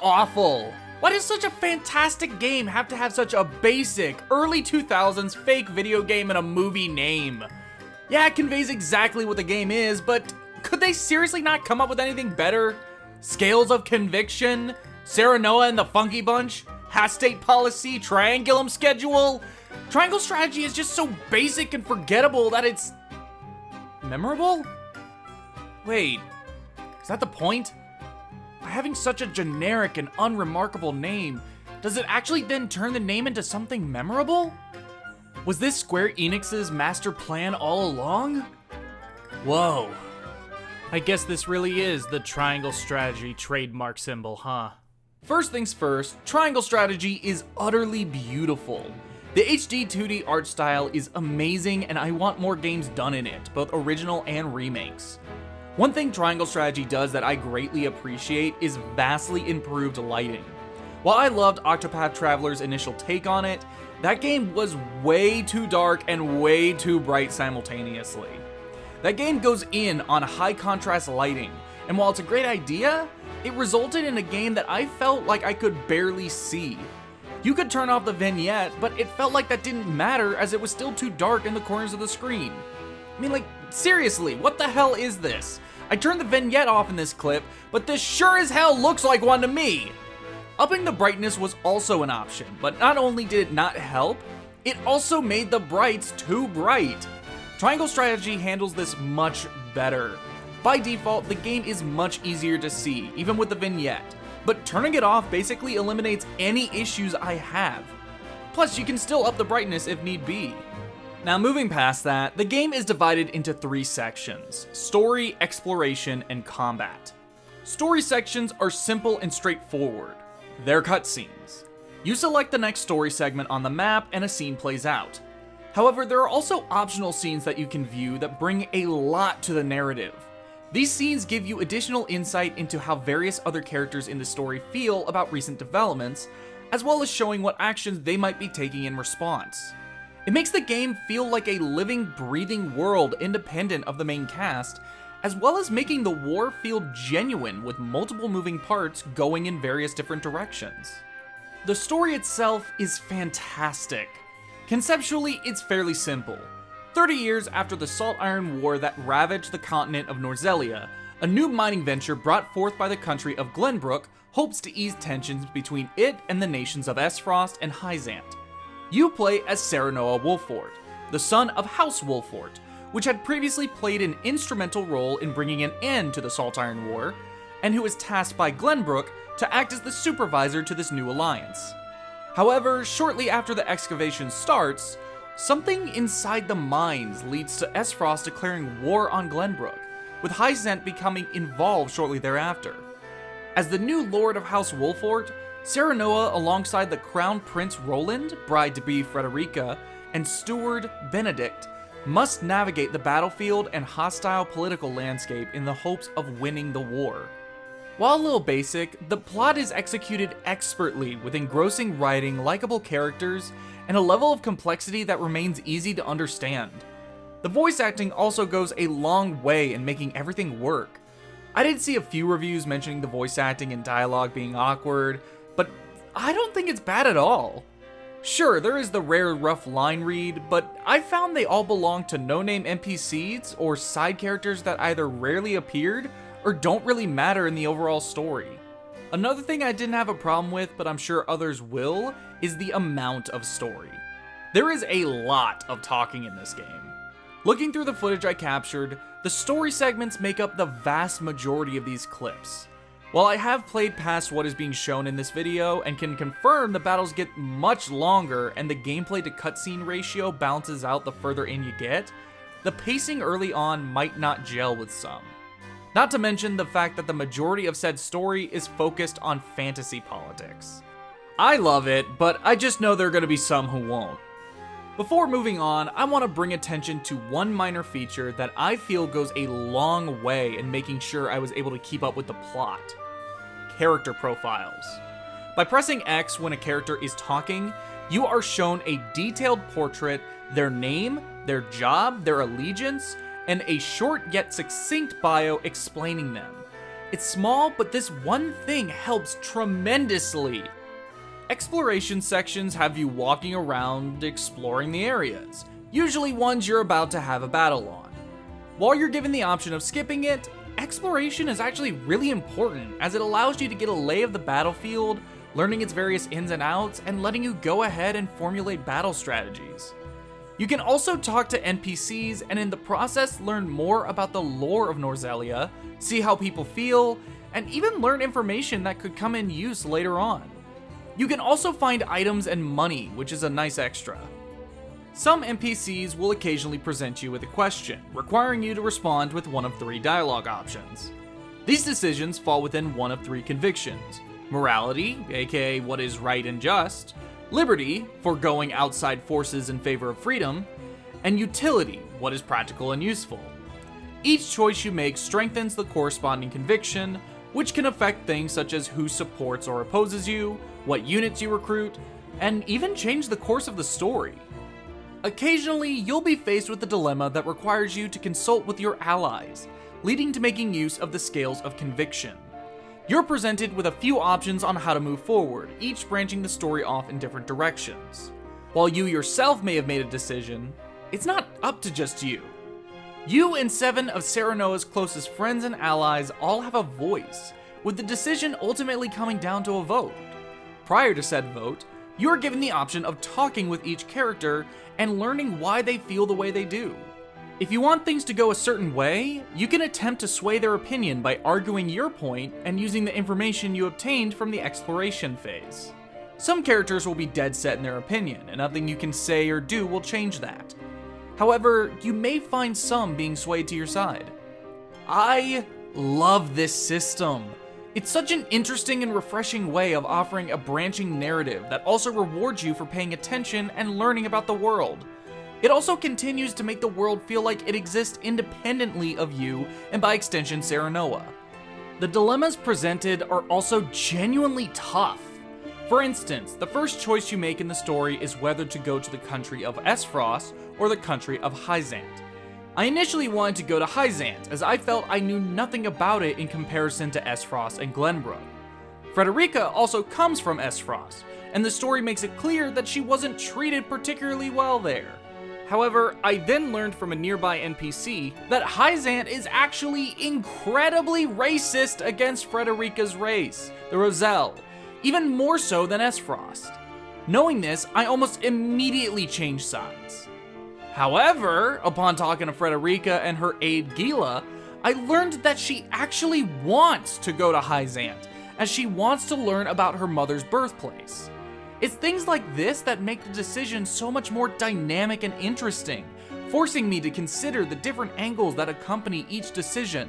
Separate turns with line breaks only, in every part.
awful. Why does such a fantastic game have to have such a basic, early 2000s fake video game and a movie name? Yeah, it conveys exactly what the game is, but could they seriously not come up with anything better? Scales of Conviction? Sarah Noah and the Funky Bunch? Half-State Policy? Triangulum Schedule? Triangle Strategy is just so basic and forgettable that it's memorable? Wait, is that the point? By having such a generic and unremarkable name, does it actually then turn the name into something memorable? Was this Square Enix's master plan all along? Whoa. I guess this really is the Triangle Strategy trademark symbol, huh? First things first, Triangle Strategy is utterly beautiful. The HD 2D art style is amazing and I want more games done in it, both original and remakes. One thing Triangle Strategy does that I greatly appreciate is vastly improved lighting. While I loved Octopath Traveler's initial take on it, that game was way too dark and way too bright simultaneously. That game goes in on high contrast lighting, and while it's a great idea, it resulted in a game that I felt like I could barely see. You could turn off the vignette, but it felt like that didn't matter as it was still too dark in the corners of the screen. I mean, like, seriously, what the hell is this? I turned the vignette off in this clip, but this sure as hell looks like one to me! Upping the brightness was also an option, but not only did it not help, it also made the brights too bright. Triangle Strategy handles this much better. By default, the game is much easier to see, even with the vignette, but turning it off basically eliminates any issues I have. Plus, you can still up the brightness if need be. Now moving past that, the game is divided into 3 sections: story, exploration, and combat. Story sections are simple and straightforward. They're cutscenes. You select the next story segment on the map and a scene plays out. However, there are also optional scenes that you can view that bring a lot to the narrative. These scenes give you additional insight into how various other characters in the story feel about recent developments, as well as showing what actions they might be taking in response. It makes the game feel like a living, breathing world independent of the main cast, as well as making the war feel genuine with multiple moving parts going in various different directions. The story itself is fantastic. Conceptually, it's fairly simple. 30 years after the Salt Iron War that ravaged the continent of Norzelia, a new mining venture brought forth by the country of Glenbrook hopes to ease tensions between it and the nations of Esfrost and Hyzant. You play as Serenoa Wolfort, the son of House Wolfort, which had previously played an instrumental role in bringing an end to the Salt Iron War, and who is tasked by Glenbrook to act as the supervisor to this new alliance. However, shortly after the excavation starts, something inside the mines leads to Esfrost declaring war on Glenbrook, with Hyzant becoming involved shortly thereafter. As the new Lord of House Wolfort, Serenoa, alongside the Crown Prince Roland, bride-to-be Frederica, and Steward Benedict, must navigate the battlefield and hostile political landscape in the hopes of winning the war. While a little basic, the plot is executed expertly with engrossing writing, likable characters, and a level of complexity that remains easy to understand. The voice acting also goes a long way in making everything work. I did see a few reviews mentioning the voice acting and dialogue being awkward, but I don't think it's bad at all. Sure, there is the rare rough line read, but I found they all belong to no-name NPCs or side characters that either rarely appeared or don't really matter in the overall story. Another thing I didn't have a problem with, but I'm sure others will, is the amount of story. There is a lot of talking in this game. Looking through the footage I captured, the story segments make up the vast majority of these clips. While I have played past what is being shown in this video and can confirm the battles get much longer and the gameplay to cutscene ratio balances out the further in you get, the pacing early on might not gel with some. Not to mention the fact that the majority of said story is focused on fantasy politics. I love it, but I just know there are going to be some who won't. Before moving on, I want to bring attention to one minor feature that I feel goes a long way in making sure I was able to keep up with the plot. Character profiles. By pressing X when a character is talking, you are shown a detailed portrait, their name, their job, their allegiance, and a short yet succinct bio explaining them. It's small, but this one thing helps tremendously. Exploration sections have you walking around, exploring the areas, usually ones you're about to have a battle on. While you're given the option of skipping it, exploration is actually really important as it allows you to get a lay of the battlefield, learning its various ins and outs, and letting you go ahead and formulate battle strategies. You can also talk to NPCs and in the process learn more about the lore of Norzelia, see how people feel, and even learn information that could come in use later on. You can also find items and money, which is a nice extra. Some NPCs will occasionally present you with a question, requiring you to respond with one of 3 dialogue options. These decisions fall within one of 3 convictions: morality, aka what is right and just, liberty, foregoing outside forces in favor of freedom, and utility, what is practical and useful. Each choice you make strengthens the corresponding conviction, which can affect things such as who supports or opposes you, what units you recruit, and even change the course of the story. Occasionally, you'll be faced with a dilemma that requires you to consult with your allies, leading to making use of the scales of conviction. You're presented with a few options on how to move forward, each branching the story off in different directions. While you yourself may have made a decision, it's not up to just you. You and 7 of Serenoa's closest friends and allies all have a voice, with the decision ultimately coming down to a vote. Prior to said vote, you are given the option of talking with each character and learning why they feel the way they do. If you want things to go a certain way, you can attempt to sway their opinion by arguing your point and using the information you obtained from the exploration phase. Some characters will be dead set in their opinion, and nothing you can say or do will change that. However, you may find some being swayed to your side. I love this system. It's such an interesting and refreshing way of offering a branching narrative that also rewards you for paying attention and learning about the world. It also continues to make the world feel like it exists independently of you and by extension Serenoa. The dilemmas presented are also genuinely tough. For instance, the first choice you make in the story is whether to go to the country of Esfrost or the country of Hyzant. I initially wanted to go to Hyzant as I felt I knew nothing about it in comparison to Esfrost and Glenbrook. Frederica also comes from Esfrost, and the story makes it clear that she wasn't treated particularly well there. However, I then learned from a nearby NPC that Hyzant is actually incredibly racist against Frederica's race, the Roselle, even more so than Esfrost. Knowing this, I almost immediately changed sides. However, upon talking to Frederica and her aide Gila, I learned that she actually wants to go to Hyzant, as she wants to learn about her mother's birthplace. It's things like this that make the decision so much more dynamic and interesting, forcing me to consider the different angles that accompany each decision.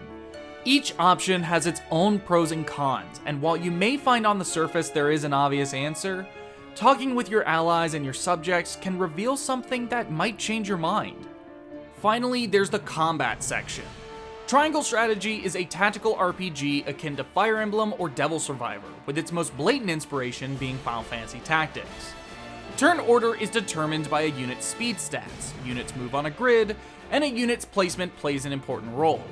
Each option has its own pros and cons, and while you may find on the surface there is an obvious answer, talking with your allies and your subjects can reveal something that might change your mind. Finally, there's the combat section. Triangle Strategy is a tactical RPG akin to Fire Emblem or Devil Survivor, with its most blatant inspiration being Final Fantasy Tactics. Turn order is determined by a unit's speed stats, units move on a grid, and a unit's placement plays an important role.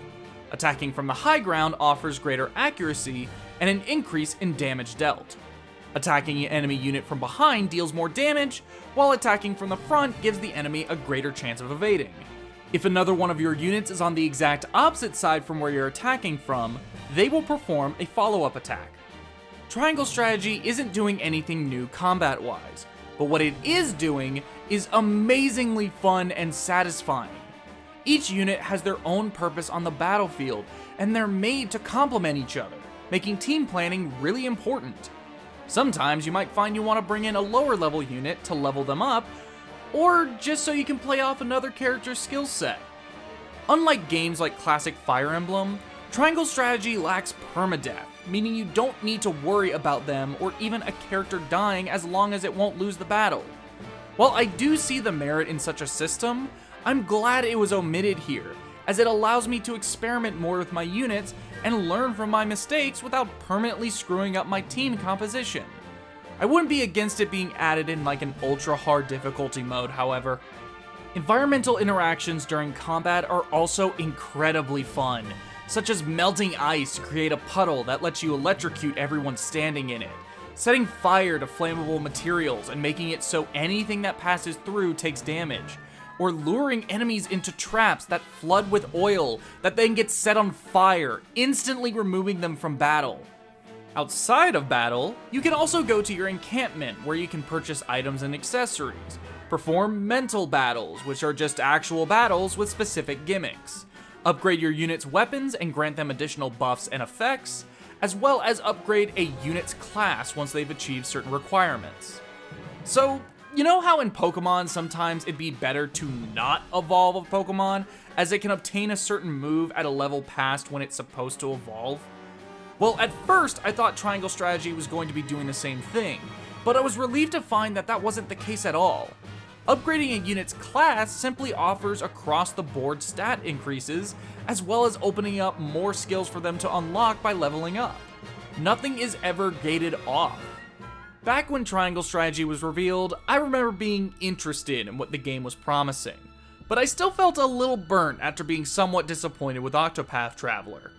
Attacking from the high ground offers greater accuracy and an increase in damage dealt. Attacking an enemy unit from behind deals more damage, while attacking from the front gives the enemy a greater chance of evading. If another one of your units is on the exact opposite side from where you're attacking from, they will perform a follow-up attack. Triangle Strategy isn't doing anything new combat-wise, but what it is doing is amazingly fun and satisfying. Each unit has their own purpose on the battlefield, and they're made to complement each other, making team planning really important. Sometimes you might find you want to bring in a lower level unit to level them up, or just so you can play off another character's skill set. Unlike games like classic Fire Emblem, Triangle Strategy lacks permadeath, meaning you don't need to worry about them or even a character dying as long as it won't lose the battle. While I do see the merit in such a system, I'm glad it was omitted here, as it allows me to experiment more with my units and learn from my mistakes without permanently screwing up my team composition. I wouldn't be against it being added in like an ultra hard difficulty mode, however. Environmental interactions during combat are also incredibly fun, such as melting ice to create a puddle that lets you electrocute everyone standing in it, setting fire to flammable materials and making it so anything that passes through takes damage, or luring enemies into traps that flood with oil that then gets set on fire, instantly removing them from battle. Outside of battle, you can also go to your encampment where you can purchase items and accessories, perform mental battles, which are just actual battles with specific gimmicks, upgrade your unit's weapons and grant them additional buffs and effects, as well as upgrade a unit's class once they've achieved certain requirements. So, you know how in Pokemon sometimes it'd be better to not evolve a Pokemon as it can obtain a certain move at a level past when it's supposed to evolve? Well, at first I thought Triangle Strategy was going to be doing the same thing, but I was relieved to find that that wasn't the case at all. Upgrading a unit's class simply offers across-the-board stat increases, as well as opening up more skills for them to unlock by leveling up. Nothing is ever gated off. Back when Triangle Strategy was revealed, I remember being interested in what the game was promising, but I still felt a little burnt after being somewhat disappointed with Octopath Traveler.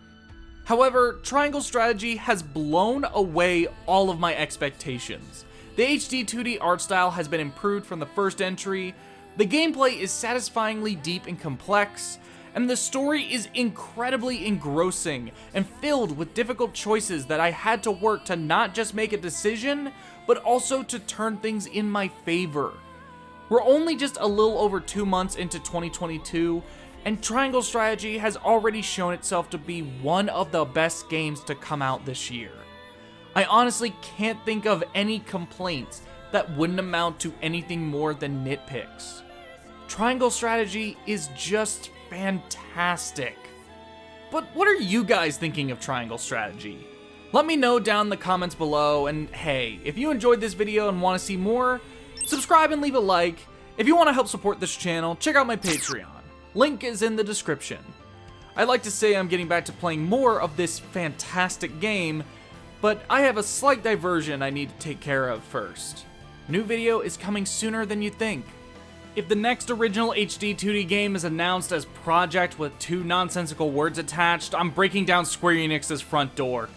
However, Triangle Strategy has blown away all of my expectations. The HD 2D art style has been improved from the first entry, the gameplay is satisfyingly deep and complex, and the story is incredibly engrossing and filled with difficult choices that I had to work to not just make a decision, but also to turn things in my favor. We're only just a little over 2 months into 2022, and Triangle Strategy has already shown itself to be one of the best games to come out this year. I honestly can't think of any complaints that wouldn't amount to anything more than nitpicks. Triangle Strategy is just fantastic. But what are you guys thinking of Triangle Strategy? Let me know down in the comments below, and hey, if you enjoyed this video and want to see more, subscribe and leave a like. If you want to help support this channel, check out my Patreon. Link is in the description. I'd like to say I'm getting back to playing more of this fantastic game, but I have a slight diversion I need to take care of first. New video is coming sooner than you think. If the next original HD 2D game is announced as Project with 2 nonsensical words attached, I'm breaking down Square Enix's front door.